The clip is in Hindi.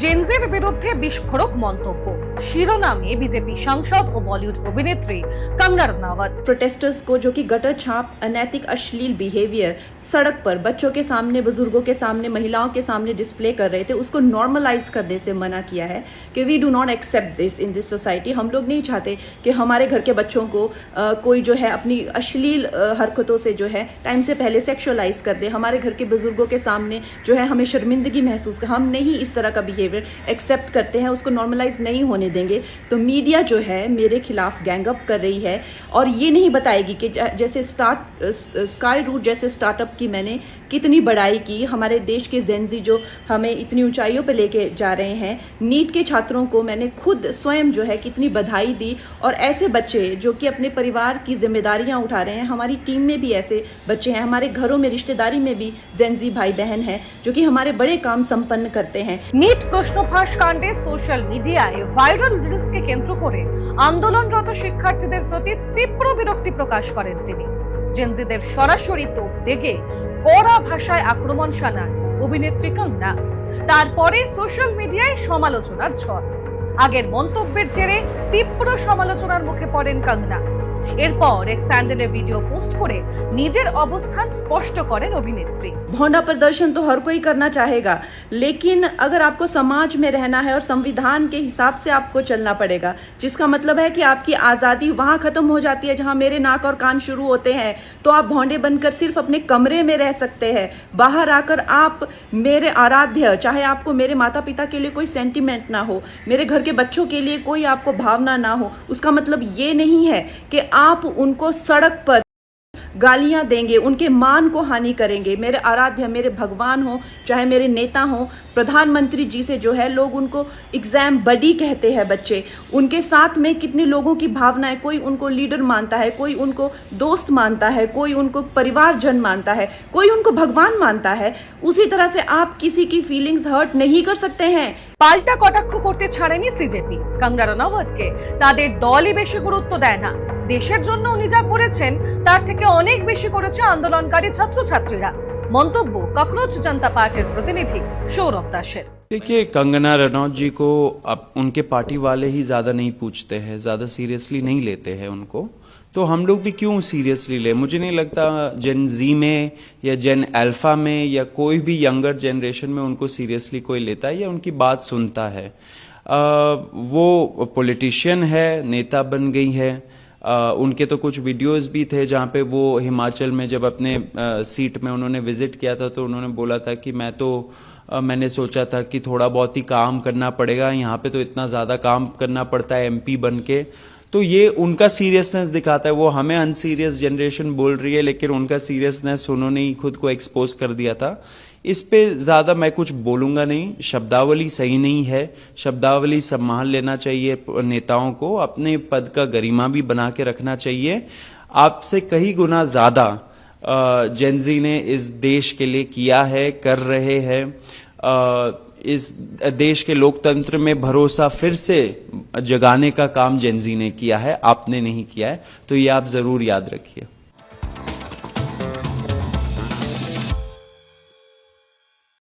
জেনজির বিরুদ্ধে বিস্ফোরক মন্তব্য, শিরোনামে বিজেপি সাংসদ ও বলিউড অভিনেত্রী कंगना रनावत। प्रोटेस्टर्स को जो कि गटर छाप अनैतिक अश्लील बिहेवियर सड़क पर बच्चों के सामने, बुजुर्गों के सामने, महिलाओं के सामने डिस्प्ले कर रहे थे, उसको नॉर्मलाइज करने से मना किया है कि we do not accept this in this society. हम लोग नहीं चाहते कि हमारे घर के बच्चों को कोई जो है अपनी अश्लील हरकतों से जो है टाइम से पहले सेक्सुअलाइज कर दे। हमारे घर के बुजुर्गों के सामने जो है हमें शर्मिंदगी महसूस कर, हम नहीं इस तरह का बिहेवियर एक्सेप्ट करते हैं, उसको नॉर्मलाइज नहीं होने देंगे। तो मीडिया जो है मेरे खिलाफ गैंगअप कर रही है और ये नहीं बताएगी कि जैसे स्काई रूट जैसे स्टार्टअप की मैंने कितनी बड़ाई की, हमारे देश के जेनजी जो हमें इतनी ऊंचाइयों पे लेके जा रहे हैं। नीट के छात्रों को मैंने खुद स्वयं जो है कितनी बधाई दी, और ऐसे बच्चे जो कि अपने परिवार की जिम्मेदारियां उठा रहे हैं, हमारी टीम में भी ऐसे बच्चे हैं, हमारे घरों में रिश्तेदारी में भी जेनजी भाई बहन हैं जो कि हमारे बड़े काम संपन्न करते हैं। नीट प्रश्न फाঁস কাণ্ডে সোশ্যাল মিডিয়ায় ভাইরাল রিলসকে কেন্দ্র করে আন্দোলনরত শিক্ষার্থীদের প্রতি তীব্র বিরক্তি প্রকাশ করেন তিনি। জেনজিদের সরাসরি তোপ দেগে কড়া ভাষায় আক্রমণ শানান অভিনেত্রী कंगना। তারপরে সোশ্যাল মিডিয়ায় সমালোচনার ঝড়। আগের মন্তব্যের জেরে তীব্র সমালোচনার মুখে পড়েন कंगना। এরপর এক স্যান্ডেলে ভিডিও পোস্ট করে নিজের অবস্থান স্পষ্ট করেন অভিনেত্রী। भौंडा प्रदर्शन तो हर कोई करना चाहेगा, लेकिन अगर आपको समाज में रहना है और संविधान के हिसाब से आपको चलना पड़ेगा, जिसका मतलब है कि आपकी आज़ादी वहाँ ख़त्म हो जाती है जहाँ मेरे नाक और कान शुरू होते हैं। तो आप भौंडे बनकर सिर्फ अपने कमरे में रह सकते हैं, बाहर आकर आप मेरे आराध्य, चाहे आपको मेरे माता पिता के लिए कोई सेंटिमेंट ना हो, मेरे घर के बच्चों के लिए कोई आपको भावना ना हो, उसका मतलब ये नहीं है कि आप उनको सड़क पर गालियां देंगे, उनके मान को हानि करेंगे। मेरे आराध्य, मेरे भगवान हो, चाहे मेरे नेता हो, प्रधानमंत्री जी से जो है लोग उनको एग्जाम बडी कहते हैं बच्चे, उनके साथ में कितने लोगों की भावनाएं, कोई उनको लीडर मानता है, कोई उनको दोस्त मानता है, कोई उनको परिवारजन मानता है, कोई उनको भगवान मानता है। उसी तरह से आप किसी की फीलिंग्स हर्ट नहीं कर सकते हैं। পাল্টা কটাক্ষ করতে ছাড়েনি সিজেপি। कंगना रनावतকে তাদের দলই বেশি গুরুত্ব দেয় না। দেশের জন্য উনি যা করেছেন তার থেকে অনেক বেশি করেছে আন্দোলনকারী ছাত্রছাত্রীরা। মন্তব্য ককরোচ জনতা পার্টির প্রতিনিধি সৌরভ দাসের। देखिए, कंगना रनौत जी को अब उनके पार्टी वाले ही ज्यादा नहीं पूछते हैं, ज्यादा सीरियसली नहीं लेते हैं उनको, तो हम लोग भी क्यों सीरियसली ले। मुझे नहीं लगता जेन जी में या जेन अल्फा में या कोई भी यंगर जनरेशन में उनको सीरियसली कोई लेता है या उनकी बात सुनता है। वो पॉलिटिशियन है, नेता बन गई है। उनके तो कुछ वीडियोस भी थे जहां पे वो हिमाचल में जब अपने सीट में उन्होंने विजिट किया था तो उन्होंने बोला था कि मैंने सोचा था कि थोड़ा बहुत ही काम करना पड़ेगा, यहाँ पे तो इतना ज़्यादा काम करना पड़ता है एमपी बन के। तो ये उनका सीरियसनेस दिखाता है। वो हमें अनसीरियस जनरेशन बोल रही है, लेकिन उनका सीरियसनेस उन्होंने ही खुद को एक्सपोज कर दिया था। इस पे ज़्यादा मैं कुछ बोलूँगा नहीं। शब्दावली सही नहीं है, शब्दावली संभाल लेना चाहिए नेताओं को, अपने पद का गरिमा भी बना के रखना चाहिए। आपसे कई गुना ज़्यादा जेनजी ने इस देश के लिए किया है, कर रहे हैं। इस देश के लोकतंत्र में भरोसा फिर से जगाने का काम जेनजी ने किया है, आपने नहीं किया है, तो ये आप जरूर याद रखिए।